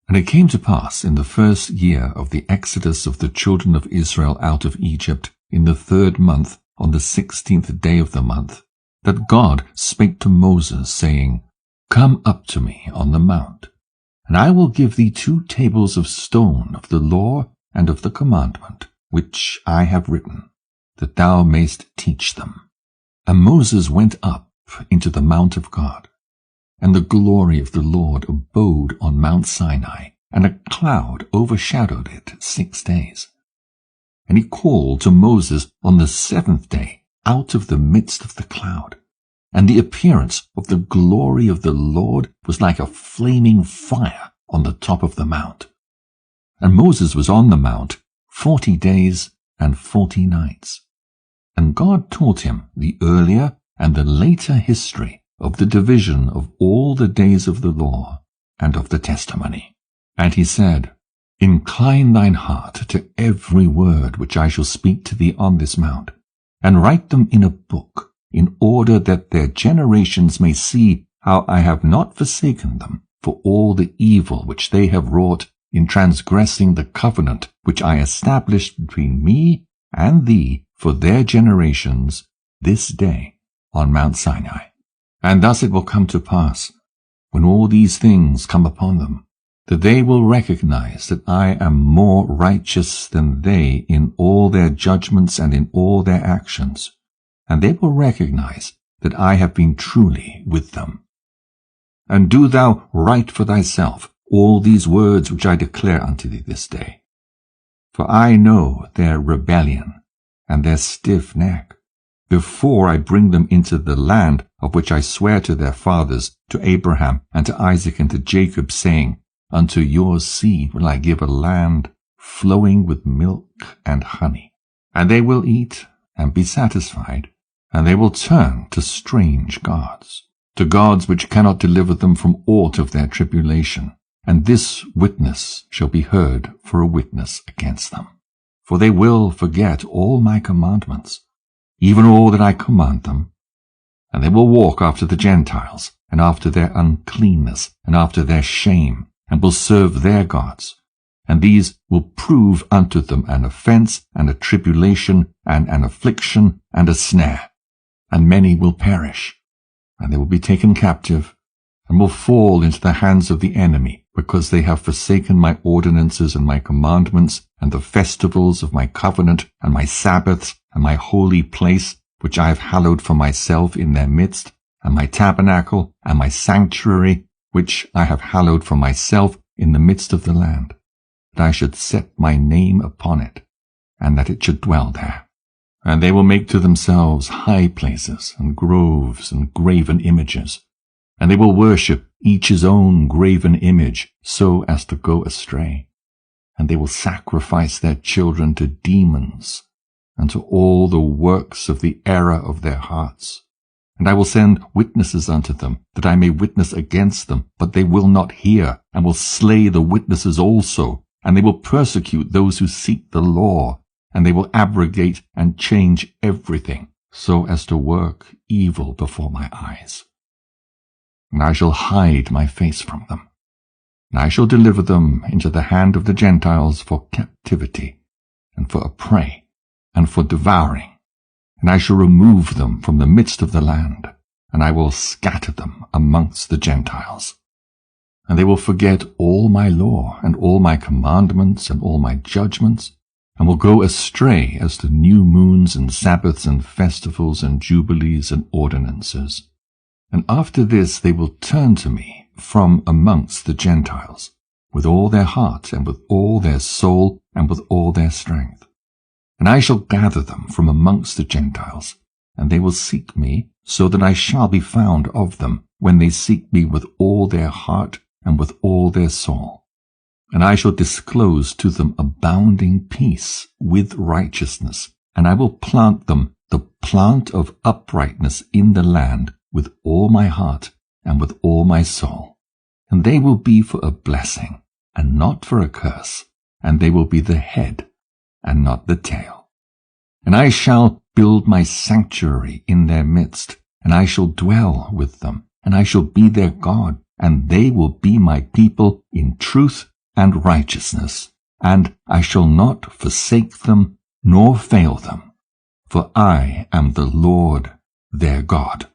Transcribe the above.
And it came to pass in the first year of the exodus of the children of Israel out of Egypt, in the 3rd month, on the 16th day of the month, that God spake to Moses, saying, Come up to me on the mount, and I will give thee 2 tables of stone of the law and of the commandment, which I have written, that thou mayst teach them. And Moses went up into the mount of God. And the glory of the Lord abode on Mount Sinai, and a cloud overshadowed it 6 days. And he called to Moses on the 7th day out of the midst of the cloud. And the appearance of the glory of the Lord was like a flaming fire on the top of the mount. And Moses was on the mount 40 days and 40 nights. And God taught him the earlier and the later history of the division of all the days of the law and of the testimony. And he said, Incline thine heart to every word which I shall speak to thee on this mount, and write them in a book, in order that their generations may see how I have not forsaken them for all the evil which they have wrought in transgressing the covenant which I established between me and thee for their generations this day on Mount Sinai. And thus it will come to pass, when all these things come upon them, that they will recognize that I am more righteous than they in all their judgments and in all their actions, and they will recognize that I have been truly with them. And do thou write for thyself all these words which I declare unto thee this day. For I know their rebellion and their stiff neck, before I bring them into the land of which I swear to their fathers, to Abraham and to Isaac and to Jacob, saying, Unto your seed will I give a land flowing with milk and honey. And they will eat and be satisfied, and they will turn to strange gods, to gods which cannot deliver them from aught of their tribulation. And this witness shall be heard for a witness against them. For they will forget all my commandments, even all that I command them. And they will walk after the Gentiles, and after their uncleanness, and after their shame, and will serve their gods. And these will prove unto them an offense, and a tribulation, and an affliction, and a snare. And many will perish, and they will be taken captive, and will fall into the hands of the enemy, because they have forsaken my ordinances and my commandments, and the festivals of my covenant, and my Sabbaths, and my holy place, which I have hallowed for myself in their midst, and my tabernacle, and my sanctuary, which I have hallowed for myself in the midst of the land, that I should set my name upon it, and that it should dwell there. And they will make to themselves high places, and groves, and graven images, and they will worship each his own graven image, so as to go astray. And they will sacrifice their children to demons, and to all the works of the error of their hearts. And I will send witnesses unto them, that I may witness against them, but they will not hear, and will slay the witnesses also, and they will persecute those who seek the law, and they will abrogate and change everything, so as to work evil before my eyes. And I shall hide my face from them, and I shall deliver them into the hand of the Gentiles for captivity, and for a prey, and for devouring. And I shall remove them from the midst of the land, and I will scatter them amongst the Gentiles. And they will forget all my law, and all my commandments, and all my judgments, and will go astray as to new moons, and Sabbaths, and festivals, and jubilees, and ordinances. And after this they will turn to me from amongst the Gentiles, with all their heart, and with all their soul, and with all their strength. And I shall gather them from amongst the Gentiles, and they will seek me, so that I shall be found of them, when they seek me with all their heart and with all their soul. And I shall disclose to them abounding peace with righteousness, and I will plant them the plant of uprightness in the land with all my heart and with all my soul. And they will be for a blessing, and not for a curse, and they will be the head, and not the tail. And I shall build my sanctuary in their midst, and I shall dwell with them, and I shall be their God, and they will be my people in truth and righteousness, and I shall not forsake them nor fail them, for I am the Lord their God.